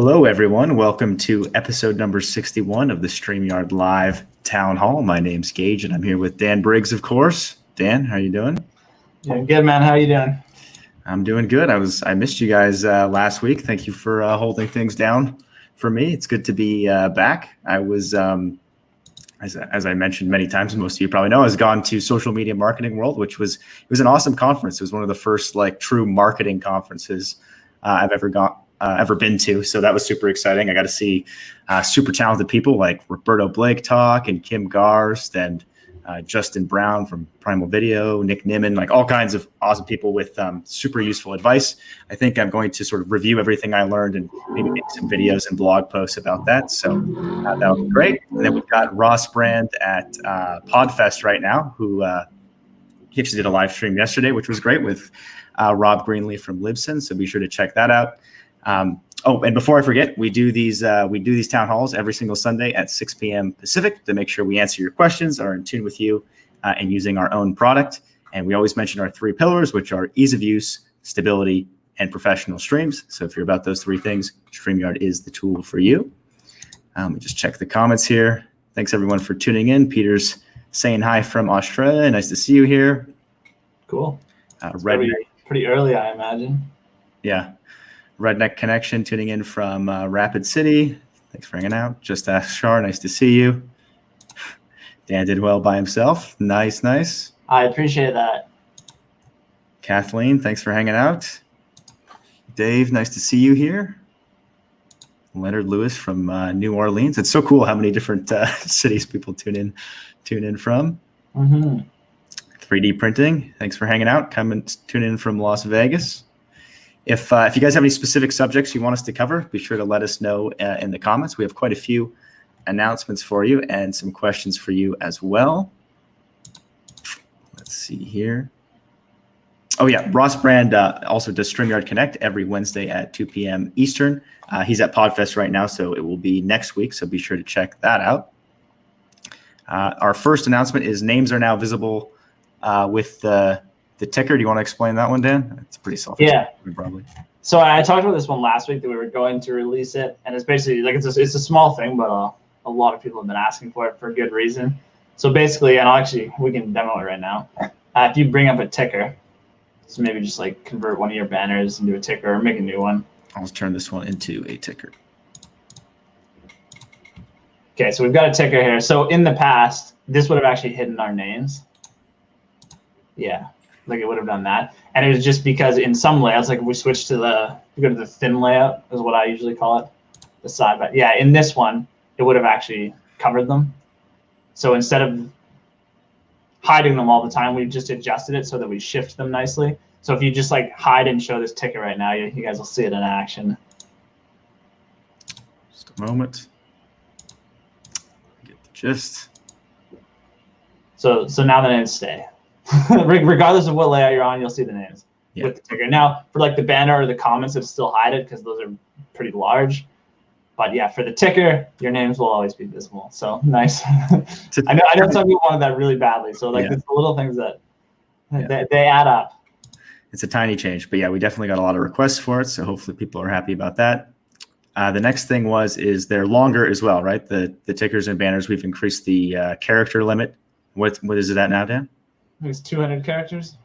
Hello, everyone. Welcome to episode number 61 of the StreamYard Live Town Hall. My name's Gage, and I'm here with Dan Briggs, of course. Dan, how are you doing? Yeah, good, man. How you doing? I'm doing good. I missed you guys last week. Thank you for holding things down for me. It's good to be back. I was, as I mentioned many times, most of you probably know, I was gone to Social Media Marketing World, which was an awesome conference. It was one of the first true marketing conferences I've ever been to. So that was super exciting. I got to see super talented people like Roberto Blake talk and Kim Garst and Justin Brown from Primal Video, Nick Nimmin, all kinds of awesome people with super useful advice. I think I'm going to sort of review everything I learned and maybe make some videos and blog posts about that. So that would be great. And then we've got Ross Brand at Podfest right now, who he actually did a live stream yesterday, which was great, with Rob Greenlee from Libsyn. So be sure to check that out. And before I forget, we do these town halls every single Sunday at 6 p.m. Pacific to make sure we answer your questions, are in tune with you, and using our own product. And we always mention our three pillars, which are ease of use, stability, and professional streams. So if you're about those three things, StreamYard is the tool for you. Just check the comments here. Thanks everyone for tuning in. Peter's saying hi from Australia. Nice to see you here. Cool. Pretty early, I imagine. Yeah. Redneck Connection tuning in from Rapid City. Thanks for hanging out. Just Ask Shar. Nice to see you. Dan did well by himself. Nice. I appreciate that. Kathleen, thanks for hanging out. Dave, nice to see you here. Leonard Lewis from New Orleans. It's so cool how many different cities people tune in from. Mm-hmm. 3D printing. Thanks for hanging out. Come and tune in from Las Vegas. If you guys have any specific subjects you want us to cover, be sure to let us know in the comments. We have quite a few announcements for you and some questions for you as well. Let's see here. Oh, yeah. Ross Brand also does StreamYard Connect every Wednesday at 2 p.m. Eastern. He's at Podfest right now, so it will be next week. So be sure to check that out. Our first announcement is names are now visible with the ticker. Do you want to explain that one, Dan? It's pretty self-explanatory, probably. So I talked about this one last week that we were going to release it, and it's basically it's a small thing, but a lot of people have been asking for it for good reason. So basically, and we can demo it right now. If you bring up a ticker, so maybe just convert one of your banners into a ticker or make a new one. I'll turn this one into a ticker. Okay, so we've got a ticker here. So in the past, this would have actually hidden our names. Yeah. It would have done that, and it was just because in some layouts, we switched to we go to the thin layout, is what I usually call it, the side. But yeah, in this one, it would have actually covered them. So instead of hiding them all the time, we've just adjusted it so that we shift them nicely. So if you just hide and show this ticker right now, you guys will see it in action. Just a moment. Get the gist. So now the names stay. Regardless of what layout you're on, you'll see the names with the ticker. Now, for the banner or the comments, it'll still hide it because those are pretty large. But yeah, for the ticker, your names will always be visible. So nice. I know some people wanted that really badly. So it's the little things that they add up. It's a tiny change, but yeah, we definitely got a lot of requests for it. So hopefully people are happy about that. The next thing is they're longer as well, right? The tickers and banners, we've increased the character limit. What is it at now, Dan? I think it's 200 characters.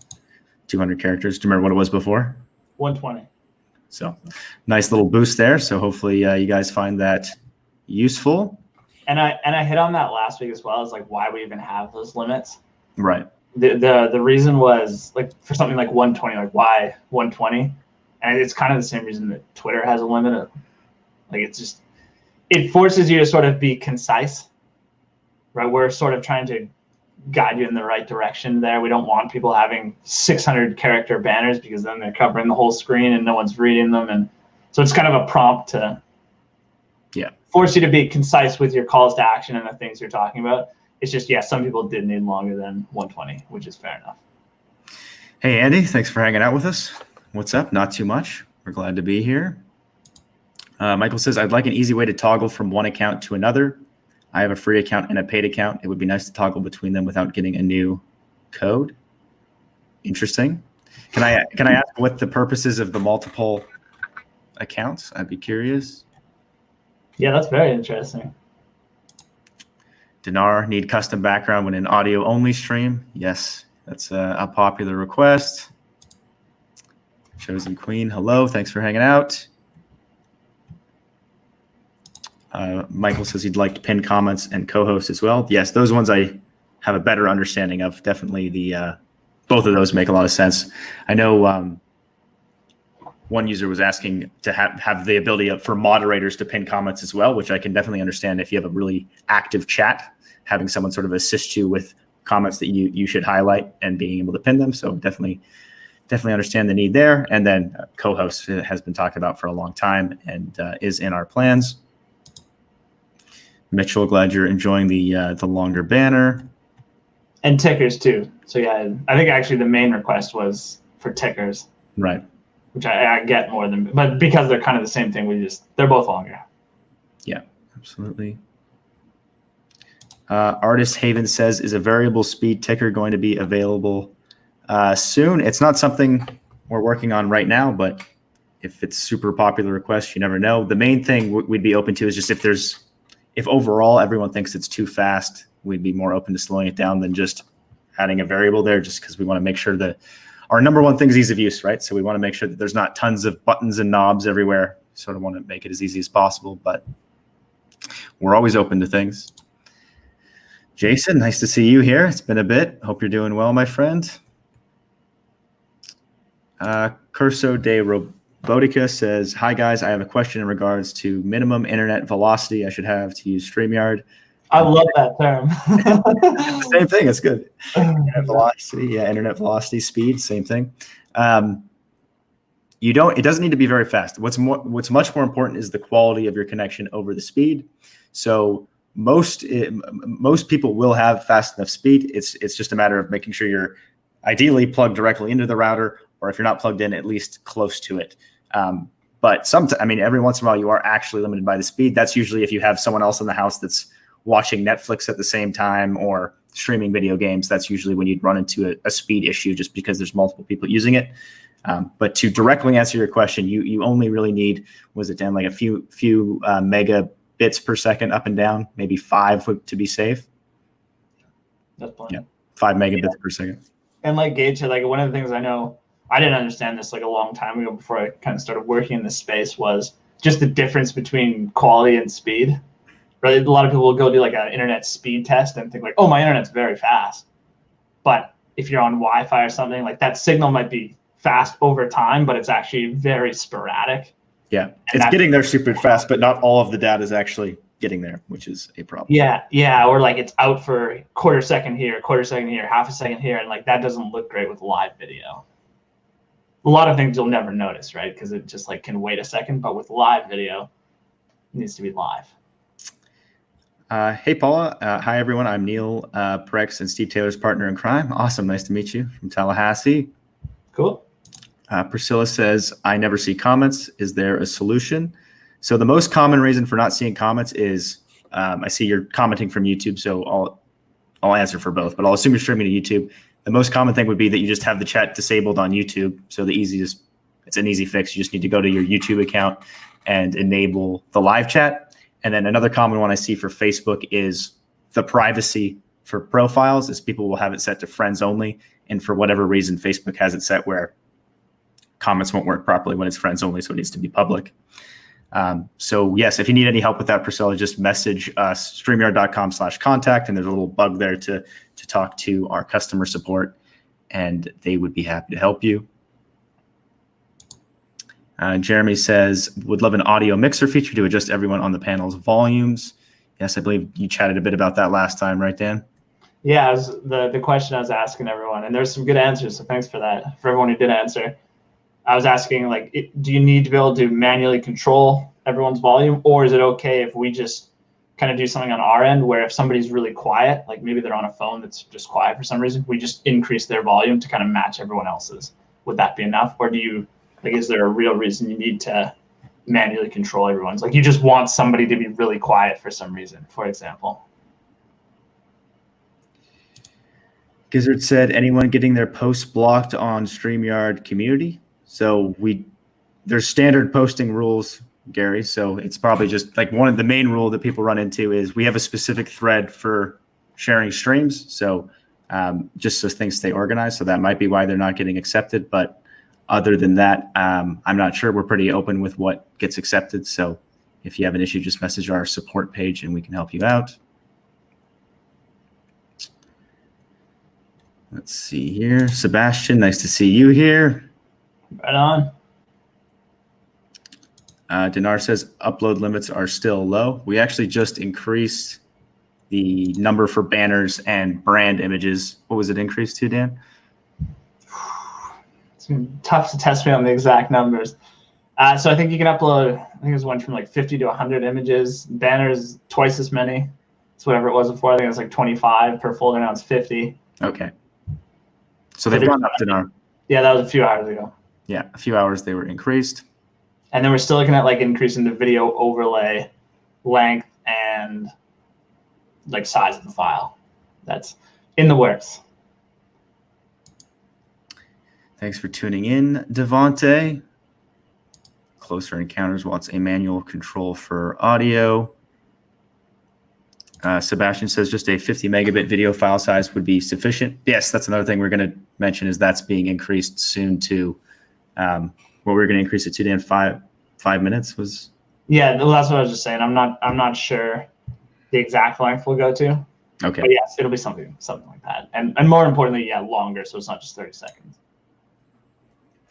200 characters. Do you remember what it was before? 120. So nice little boost there. So hopefully you guys find that useful. And I hit on that last week as well, as why we even have those limits. Right. The reason was for something like 120, why 120? And it's kind of the same reason that Twitter has a limit. It forces you to sort of be concise, right? We're sort of trying to guide you in the right direction there. We don't want people having 600 character banners because then they're covering the whole screen and no one's reading them. And so it's kind of a prompt to force you to be concise with your calls to action and the things you're talking about. It's just, some people did need longer than 120, which is fair enough. Hey, Andy, thanks for hanging out with us. What's up? Not too much. We're glad to be here. Michael says, I'd like an easy way to toggle from one account to another. I have a free account and a paid account. It would be nice to toggle between them without getting a new code. Interesting. Can I ask what the purpose is of the multiple accounts? I'd be curious. Yeah, that's very interesting. Dinar, need custom background when in audio only stream. Yes, that's a popular request. Chosen Queen, hello, thanks for hanging out. Michael says he'd like to pin comments and co-host as well. Yes, those ones I have a better understanding of. Definitely the both of those make a lot of sense. I know one user was asking to have the ability for moderators to pin comments as well, which I can definitely understand if you have a really active chat, having someone sort of assist you with comments that you should highlight and being able to pin them. So definitely understand the need there. And then co-host has been talked about for a long time and is in our plans. Mitchell, glad you're enjoying the longer banner. And tickers too. So yeah, I think actually the main request was for tickers. Right. Which I get more than, but because they're kind of the same thing, they're both longer. Yeah, absolutely. Artist Haven says, is a variable speed ticker going to be available soon? It's not something we're working on right now, but if it's super popular request, you never know. The main thing we'd be open to is just if overall everyone thinks it's too fast, we'd be more open to slowing it down than just adding a variable there, just because we want to make sure that our number one thing is ease of use, right? So we want to make sure that there's not tons of buttons and knobs everywhere. Sort of want to make it as easy as possible, but we're always open to things. Jason, nice to see you here. It's been a bit. Hope you're doing well, my friend. Curso de Robotica says, hi guys, I have a question in regards to minimum internet velocity I should have to use StreamYard. I love that term. Same thing. It's good. Internet velocity, yeah, internet velocity, speed, same thing. It doesn't need to be very fast. What's much more important is the quality of your connection over the speed. So most people will have fast enough speed. It's just a matter of making sure you're ideally plugged directly into the router, or if you're not plugged in, at least close to it. But every once in a while you are actually limited by the speed. That's usually if you have someone else in the house that's watching Netflix at the same time or streaming video games. That's usually when you'd run into a speed issue, just because there's multiple people using it. But to directly answer your question, you only really need, was it Dan, like a few megabits per second up and down, maybe 5 to be safe. That's plenty. Yeah, 5 megabits per second. And like Gage said, like one of the things I know, I didn't understand this like a long time ago before I kind of started working in this space, was just the difference between quality and speed. Right? A lot of people will go do like an internet speed test and think like, oh, my internet's very fast. But if you're on Wi-Fi or something, like that signal might be fast over time, but it's actually very sporadic. Yeah, it's getting there super fast, but not all of the data is actually getting there, which is a problem. Yeah, or like it's out for quarter second here, half a second here, and like that doesn't look great with live video. A lot of things you'll never notice, right? Because it just like can wait a second, but with live video, it needs to be live. Hey, Paula. Hi, everyone. I'm Neil Prex and Steve Taylor's partner in crime. Awesome. Nice to meet you from Tallahassee. Cool. Priscilla says, I never see comments. Is there a solution? So the most common reason for not seeing comments is I see you're commenting from YouTube, so I'll answer for both, but I'll assume you're streaming to YouTube. The most common thing would be that you just have the chat disabled on YouTube. So it's an easy fix. You just need to go to your YouTube account and enable the live chat. And then another common one I see for Facebook is the privacy for profiles, is people will have it set to friends only. And for whatever reason, Facebook has it set where comments won't work properly when it's friends only, so it needs to be public. So yes, if you need any help with that, Priscilla, just message us, StreamYard.com/contact, and there's a little bug there to talk to our customer support, and they would be happy to help you. Jeremy says, would love an audio mixer feature to adjust everyone on the panel's volumes. Yes, I believe you chatted a bit about that last time, right, Dan? Yeah, it was the question I was asking everyone, and there's some good answers, so thanks for that, for everyone who did answer. I was asking, like, do you need to be able to manually control everyone's volume, or is it okay if we just kind of do something on our end where if somebody's really quiet, like maybe they're on a phone that's just quiet for some reason, we just increase their volume to kind of match everyone else's? Would that be enough? Or is there a real reason you need to manually control everyone's? Like you just want somebody to be really quiet for some reason, for example. Gizzard said, anyone getting their posts blocked on StreamYard community? So there's standard posting rules Gary. So it's probably just like one of the main rule that people run into is we have a specific thread for sharing streams. So just so things stay organized. So that might be why they're not getting accepted. But other than that, I'm not sure. We're pretty open with what gets accepted. So if you have an issue, just message our support page and we can help you out. Let's see here. Sebastian, nice to see you here. Right on. Dinar says upload limits are still low. We actually just increased the number for banners and brand images. What was it increased to, Dan? It's tough to test me on the exact numbers. So I think you can upload, I think it was one from like 50 to 100 images. Banners, twice as many. It's whatever it was before. I think it was like 25 per folder. Now it's 50. Okay. So they've gone up, Dinar. Yeah, that was a few hours ago. Yeah, a few hours they were increased. And then we're still looking at like increasing the video overlay length and like size of the file. That's in the works. Thanks for tuning in, Devonte. Closer Encounters wants a manual control for audio. Sebastian says just a 50 megabit video file size would be sufficient. Yes, that's another thing we're going to mention is that's being increased soon to what we're going to increase it to, Dan, 5 minutes was. Yeah, well, that's what I was just saying. I'm not sure the exact length we'll go to. Okay. But yes, it'll be something like that. And more importantly, yeah, longer, so it's not just 30 seconds.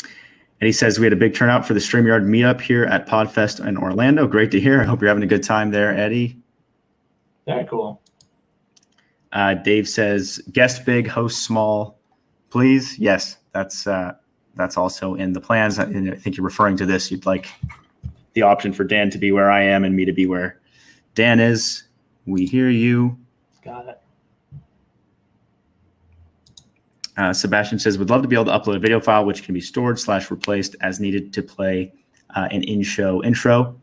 And he says we had a big turnout for the StreamYard meetup here at PodFest in Orlando. Great to hear. I hope you're having a good time there, Eddie. Very cool. Dave says guest big, host small, please. Yes, that's also in the plans. And I think you're referring to this. You'd like the option for Dan to be where I am and me to be where Dan is. We hear you. Got it. Sebastian says, would love to be able to upload a video file which can be stored/replaced as needed to play an in-show intro.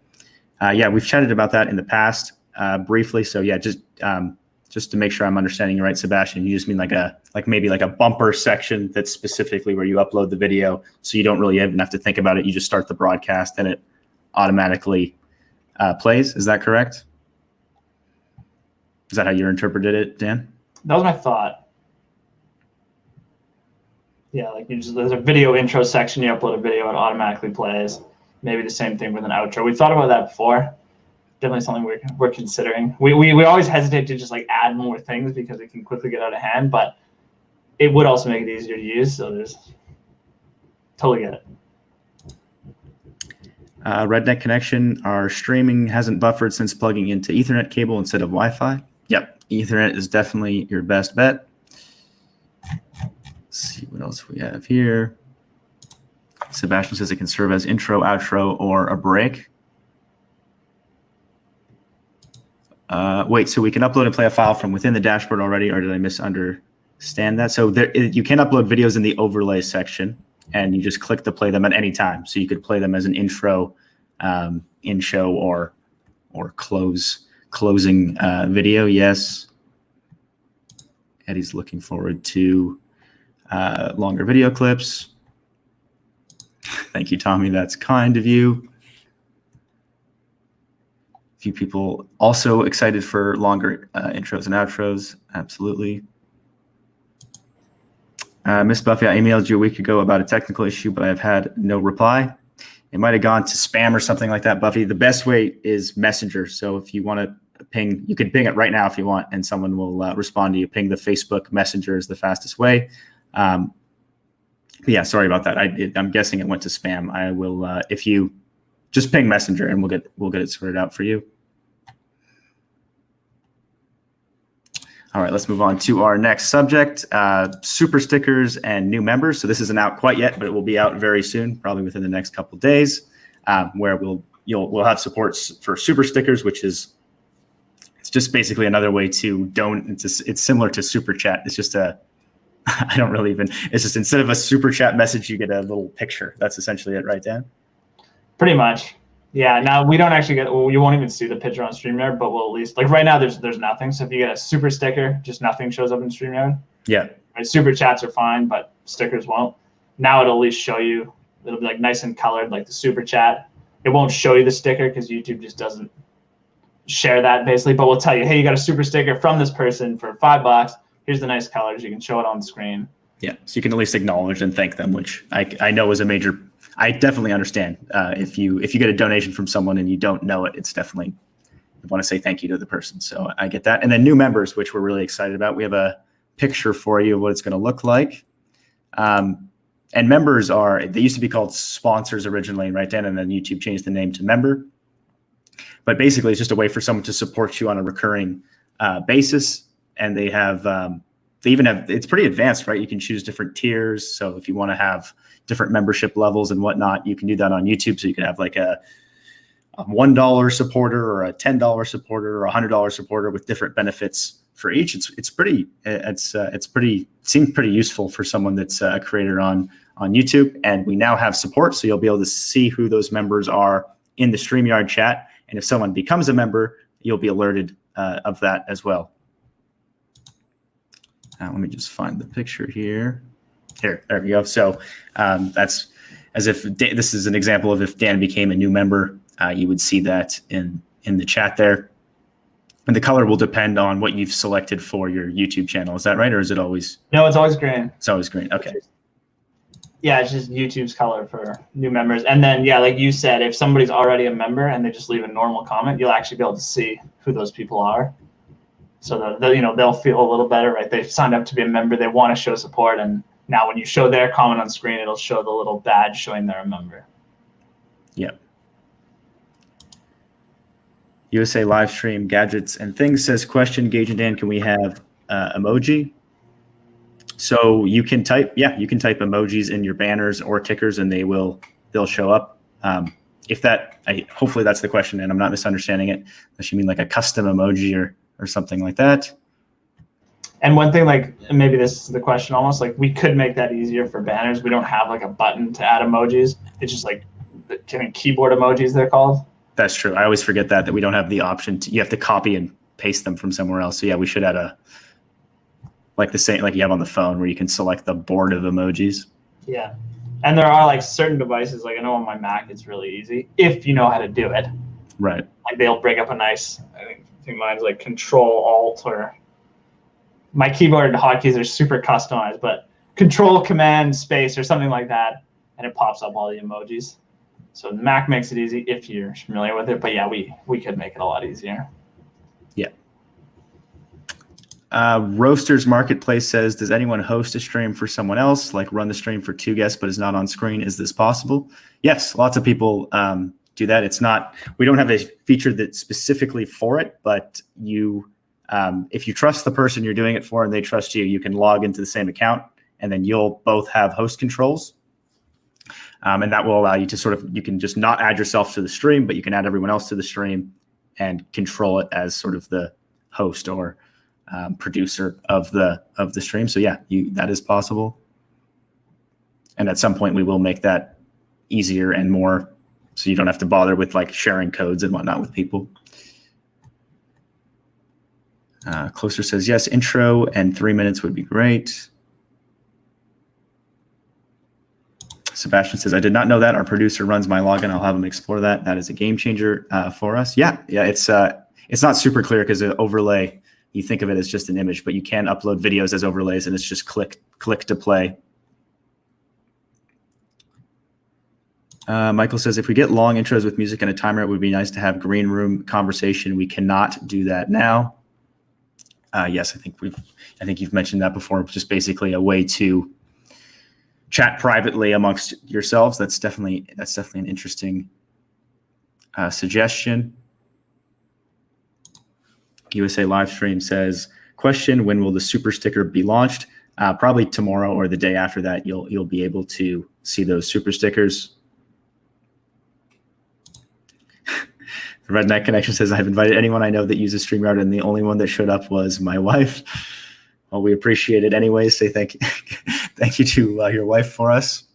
Yeah, we've chatted about that in the past briefly. So yeah, just to make sure I'm understanding you right, Sebastian, you just mean maybe like a bumper section that's specifically where you upload the video, so you don't really even have to think about it. You just start the broadcast and it automatically plays. Is that correct? Is that how you interpreted it, Dan? That was my thought. Yeah, like there's a video intro section, you upload a video, it automatically plays. Maybe the same thing with an outro. We thought about that before. Definitely something we're considering. We always hesitate to just like add more things because it can quickly get out of hand, but it would also make it easier to use. So there's totally get it. Redneck Connection, our streaming hasn't buffered since plugging into Ethernet cable instead of Wi-Fi. Yep, Ethernet is definitely your best bet. Let's see what else we have here. Sebastian says it can serve as intro, outro, or a break. Wait, so we can upload and play a file from within the dashboard already, or did I misunderstand that? So you can upload videos in the overlay section, and you just click to play them at any time. So you could play them as an intro, in-show, or closing video. Yes. Eddie's looking forward to longer video clips. Thank you, Tommy. That's kind of you. A few people also excited for longer intros and outros. Absolutely. Miss Buffy, I emailed you a week ago about a technical issue, but I've had no reply. It might have gone to spam or something like that, Buffy. The best way is Messenger. So if you want to ping, you can ping it right now if you want, and someone will respond to you. Ping the Facebook Messenger is the fastest way. But yeah, sorry about that. I'm guessing it went to spam. I will, if you just ping Messenger, and we'll get it sorted out for you. All right, let's move on to our next subject, super stickers and new members. So this isn't out quite yet, but it will be out very soon, probably within the next couple of days, where we'll have supports for super stickers, which is it's just basically another way to donate. It's similar to super chat. It's just it's just instead of a super chat message, you get a little picture. That's essentially it, right, Dan? Pretty much. Yeah, now we don't actually you won't even see the picture on StreamYard, but we'll at least, like right now there's nothing. So if you get a super sticker, just nothing shows up in StreamYard. Yeah. Right, super chats are fine, but stickers won't. Now it'll at least show you, it'll be like nice and colored, like the super chat. It won't show you the sticker because YouTube just doesn't share that basically, but we'll tell you, hey, you got a super sticker from this person for $5. Here's the nice colors. You can show it on the screen. Yeah, so you can at least acknowledge and thank them, which I know is a major. I definitely understand if you get a donation from someone and you don't know it, it's definitely you want to say thank you to the person. So I get that. And then new members, which we're really excited about. We have a picture for you of what it's going to look like. And members they used to be called sponsors originally, right, Dan? And then YouTube changed the name to member. But basically, it's just a way for someone to support you on a recurring basis. And they even have, it's pretty advanced, right? You can choose different tiers. So if you want to have different membership levels and whatnot, you can do that on YouTube. So you can have like a $1 supporter or a $10 supporter or a $100 supporter with different benefits for each. It's pretty seems pretty useful for someone that's a creator on YouTube. And we now have support, so you'll be able to see who those members are in the StreamYard chat. And if someone becomes a member, you'll be alerted of that as well. Let me just find the picture here. There we go. So that's as if this is an example of if Dan became a new member, you would see that in the chat there. And the color will depend on what you've selected for your YouTube channel. Is that right? Or is it always? No, it's always green. It's always green. Okay. Yeah, it's just YouTube's color for new members. And then, yeah, like you said, if somebody's already a member and they just leave a normal comment, you'll actually be able to see who those people are. So that they'll feel a little better, right? They've signed up to be a member. They want to show support. And now when you show their comment on screen, it'll show the little badge showing they're a member. Yep. USA live stream gadgets and things says question, Gage and Dan, can we have emoji? So you can type emojis in your banners or tickers and they'll show up. Hopefully that's the question and I'm not misunderstanding it. Unless you mean like a custom emoji or something like that. And one thing, like maybe this is the question almost, like we could make that easier for banners. We don't have like a button to add emojis. It's just like keyboard emojis they're called. That's true. I always forget that we don't have the option you have to copy and paste them from somewhere else. So yeah, we should add like the same, like you have on the phone where you can select the board of emojis. Yeah. And there are like certain devices, like I know on my Mac, it's really easy if you know how to do it. Right. Like they'll bring up a nice, I think mine's like Control Alt or my keyboard hotkeys are super customized, but Control Command Space or something like that. And it pops up all the emojis. So the Mac makes it easy if you're familiar with it, but yeah, we could make it a lot easier. Yeah. Roasters Marketplace says, does anyone host a stream for someone else, like run the stream for two guests but is not on screen? Is this possible? Yes, lots of people do that. It's not, we don't have a feature that's specifically for it, but if you trust the person you're doing it for and they trust you, you can log into the same account and then you'll both have host controls. And that will allow you to you can just not add yourself to the stream, but you can add everyone else to the stream and control it as sort of the host or producer of the stream. So yeah, that is possible. And at some point we will make that easier and more, so you don't have to bother with like sharing codes and whatnot with people. Closer says, yes, intro and 3 minutes would be great. Sebastian says, I did not know that. Our producer runs my login. I'll have him explore that. That is a game changer for us. Yeah, it's not super clear because the overlay, you think of it as just an image, but you can upload videos as overlays and it's just click to play. Michael says, if we get long intros with music and a timer, it would be nice to have green room conversation. We cannot do that now. Yes, I think you've mentioned that before. Just basically a way to chat privately amongst yourselves. That's definitely an interesting suggestion. USA live stream says, question, when will the super sticker be launched? Probably tomorrow or the day after that. You'll be able to see those super stickers. The Redneck Connection says, I've invited anyone I know that uses StreamYard, and the only one that showed up was my wife. Well, we appreciate it anyways. Say thank you to your wife for us.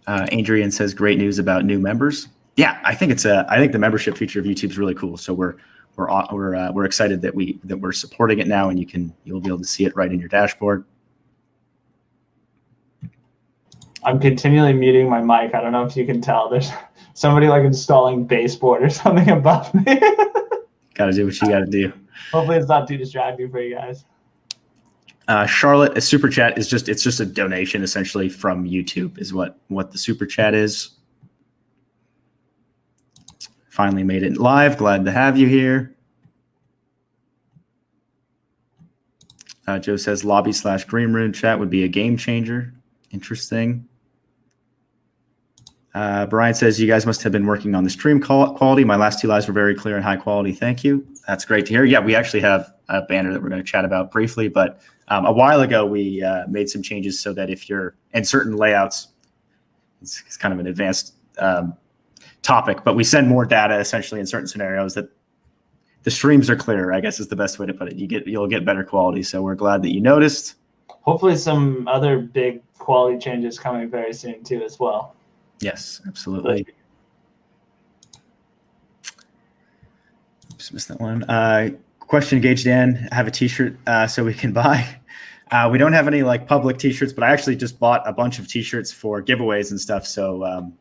Adrian says, great news about new members. Yeah, I think the membership feature of YouTube is really cool. So we're excited that we're supporting it now, and you'll be able to see it right in your dashboard. I'm continually muting my mic. I don't know if you can tell. There's somebody like installing baseboard or something above me. Got to do what you got to do. Hopefully it's not too distracting for you guys. Charlotte, a super chat is just a donation essentially from YouTube is what the super chat is. Finally made it live. Glad to have you here. Joe says lobby/green room chat would be a game changer. Interesting. Brian says you guys must have been working on the stream quality. My last 2 lives were very clear and high quality. Thank you. That's great to hear. Yeah, we actually have a banner that we're going to chat about briefly, but a while ago we made some changes so that if you're in certain layouts, it's kind of an advanced topic, but we send more data essentially in certain scenarios that the streams are clearer, I guess is the best way to put it. You'll get better quality. So we're glad that you noticed. Hopefully some other big quality changes coming very soon too as well. Yes, absolutely. Oops, missed that one. Question, Gage Dan, have a t-shirt so we can buy. We don't have any like public t-shirts, but I actually just bought a bunch of t-shirts for giveaways and stuff. So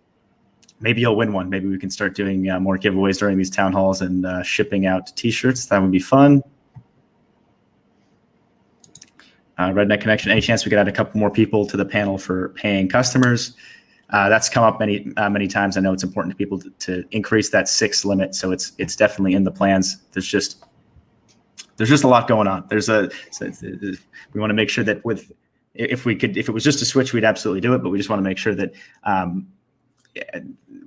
maybe you'll win one. Maybe we can start doing more giveaways during these town halls and shipping out t-shirts. That would be fun. Redneck Connection, any chance we could add a couple more people to the panel for paying customers? That's come up many times. I know it's important to people to increase that 6 limit. So it's definitely in the plans. There's just a lot going on. We want to make sure that if it was just a switch, we'd absolutely do it. But we just want to make sure that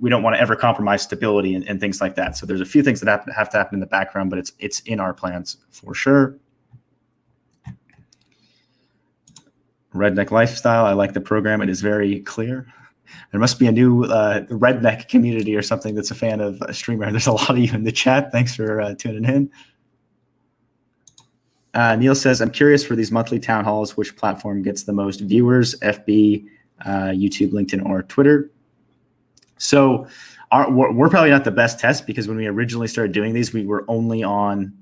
we don't want to ever compromise stability and things like that. So there's a few things that have to happen in the background, but it's in our plans for sure. Redneck Lifestyle. I like the program. It is very clear. There must be a new redneck community or something that's a fan of StreamYard. There's a lot of you in the chat. Thanks for tuning in. Neil says, I'm curious for these monthly town halls, which platform gets the most viewers, FB, YouTube, LinkedIn, or Twitter? So we're probably not the best test because when we originally started doing these, we were only on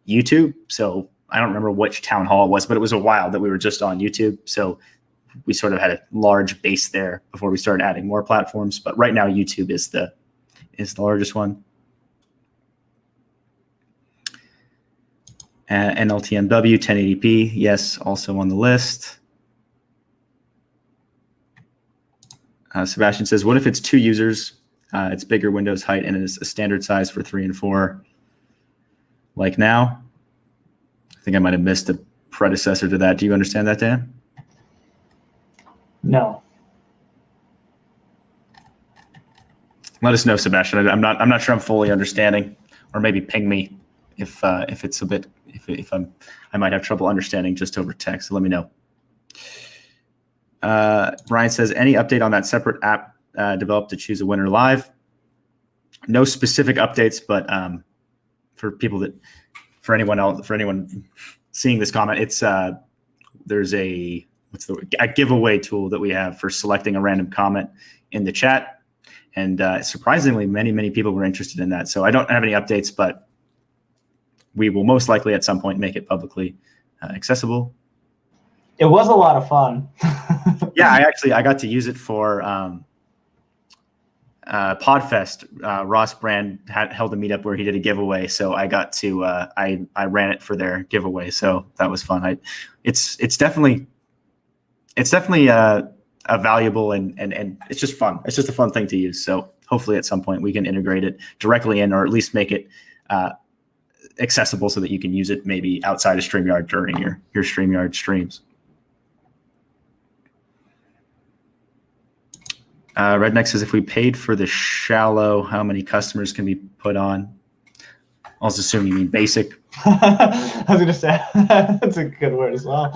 YouTube. So I don't remember which town hall it was, but it was a while that we were just on YouTube. So we sort of had a large base there before we started adding more platforms. But right now, YouTube is the largest one. NLTMW 1080p, yes, also on the list. Sebastian says, what if it's 2 users? It's bigger Windows height and it's a standard size for 3 and 4 like now? I think I might have missed a predecessor to that. Do you understand that, Dan? No. Let us know, Sebastian. I'm not sure I'm fully understanding, or maybe ping me if it's a bit I might have trouble understanding just over text. So let me know. Brian says, any update on that separate app developed to choose a winner live? No specific updates, but for anyone seeing this comment, it's there's a giveaway tool that we have for selecting a random comment in the chat, and surprisingly, many people were interested in that. So I don't have any updates, but we will most likely at some point make it publicly accessible. It was a lot of fun. Yeah, I got to use it for Podfest. Ross Brand held a meetup where he did a giveaway, so I got to I ran it for their giveaway, so that was fun. It's definitely a valuable and it's just fun. It's just a fun thing to use. So hopefully at some point we can integrate it directly in, or at least make it accessible so that you can use it maybe outside of StreamYard during your StreamYard streams. Redneck says, if we paid for the shallow, how many customers can be put on? I'll just assume you mean basic. I was going to say, that's a good word as well.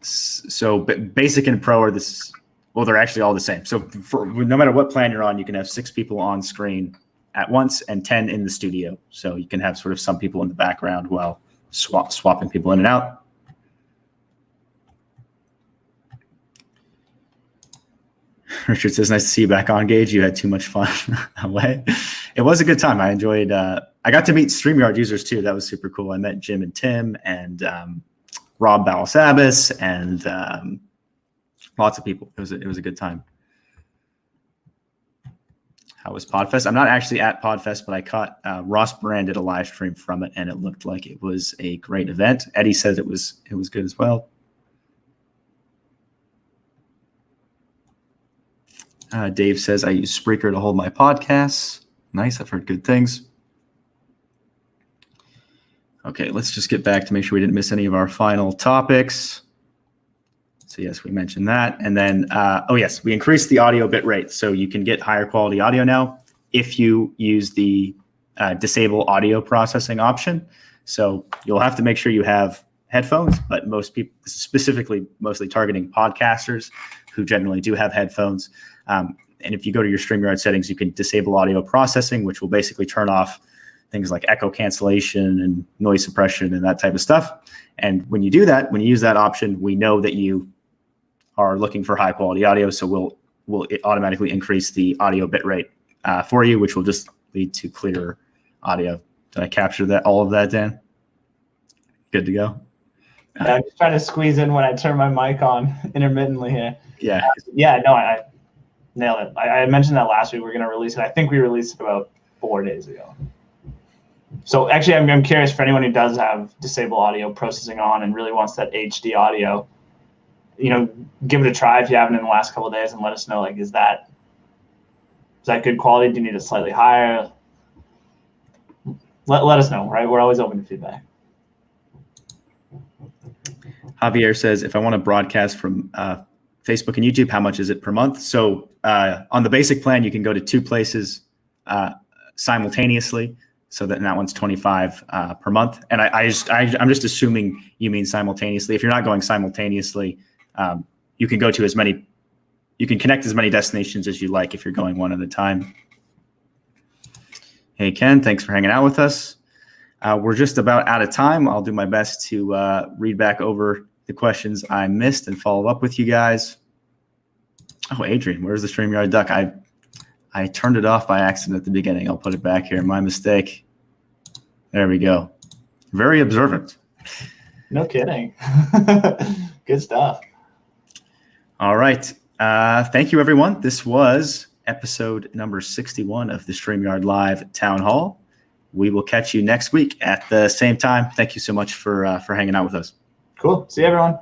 So basic and pro are they're actually all the same. So no matter what plan you're on, you can have 6 people on screen at once and 10 in the studio. So you can have sort of some people in the background while swapping people in and out. Richard says, nice to see you back on, Gage. You had too much fun away. It was a good time. I enjoyed, I got to meet StreamYard users too. That was super cool. I met Jim and Tim and Rob Balasabas and a Lots of people. It was a good time. How was Podfest? I'm not actually at Podfest, but I caught Ross Brand did a live stream from it, and it looked like it was a great event. Eddie said it was good as well. Dave says I use Spreaker to hold my podcasts. Nice. I've heard good things. Okay, let's just get back to make sure we didn't miss any of our final topics. So yes, we mentioned that. And then, oh yes, we increased the audio bit rate. So you can get higher quality audio now if you use the disable audio processing option. So you'll have to make sure you have headphones, but most people, specifically mostly targeting podcasters who generally do have headphones. And if you go to your StreamYard settings, you can disable audio processing, which will basically turn off things like echo cancellation and noise suppression and that type of stuff. And when you do that, when you use that option, we know that you are looking for high quality audio. So we'll automatically increase the audio bit rate for you, which will just lead to clearer audio. Did I capture that, all of that, Dan? Good to go. I'm just trying to squeeze in when I turn my mic on intermittently here. Yeah. No, I nailed it. I mentioned that last week. We're going to release it. I think we released it about 4 days ago. So actually, I'm curious for anyone who does have disable audio processing on and really wants that HD audio, give it a try if you haven't in the last couple of days, and let us know, like, is that good quality? Do you need it slightly higher? Let us know, right? We're always open to feedback. Javier says, if I want to broadcast from Facebook and YouTube, how much is it per month? So on the basic plan, you can go to 2 places simultaneously. So that one's $25 per month. And I'm just assuming you mean simultaneously. If you're not going simultaneously, you can go to you can connect as many destinations as you like if you're going one at a time. Hey, Ken, thanks for hanging out with us. We're just about out of time. I'll do my best to read back over the questions I missed and follow up with you guys. Oh, Adrian, where's the StreamYard duck? I turned it off by accident at the beginning. I'll put it back here. My mistake. There we go. Very observant. No kidding. Good stuff. All right. Thank you, everyone. This was episode number 61 of the StreamYard Live Town Hall. We will catch you next week at the same time. Thank you so much for hanging out with us. Cool. See you, everyone.